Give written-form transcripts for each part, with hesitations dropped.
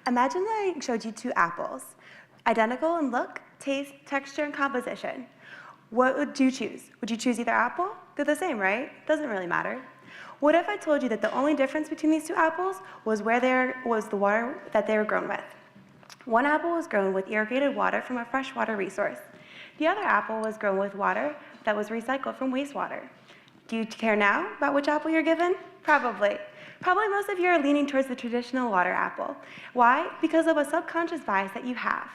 imagine that I showed you two apples, identical in look, taste, texture, and composition. What would you choose? Would you choose either apple? They're the same, right? Doesn't really matter. What if I told you that the only difference between these two apples was was the water that they were grown with? One apple was grown with irrigated water from a freshwater resource. The other apple was grown with water that was recycled from wastewater. Do you care now about which apple you're given? Probably. Probably most of you are leaning towards the traditional water apple. Why? Because of a subconscious bias that you have.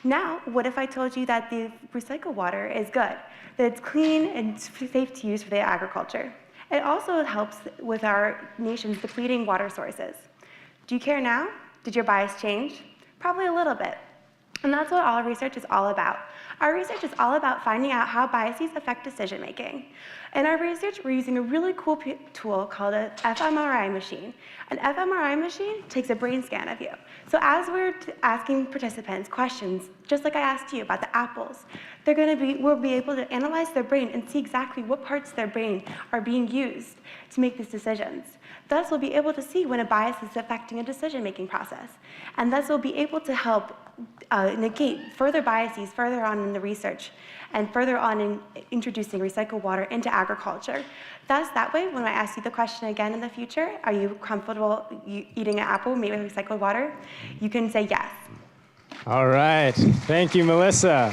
Now, what if I told you that the recycled water is good, that it's clean and safe to use for the agriculture? It also helps with our nation's depleting water sources. Do you care now? Did your bias change? Probably a little bit. And that's what our research is all about. Our research is all about finding out how biases affect decision making. In our research, we're using a really cool tool called an fMRI machine. An fMRI machine takes a brain scan of you. So as we're asking participants questions, just like I asked you about the apples, we'll be able to analyze their brain and see exactly what parts of their brain are being used to make these decisions. Thus, we'll be able to see when a bias is affecting a decision-making process. And thus, we'll be able to help negate further biases further on in the research and further on in introducing recycled water into agriculture. Thus, that way, when I ask you the question again in the future, are you comfortable eating an apple made with recycled water? You can say yes. All right. Thank you, Melissa.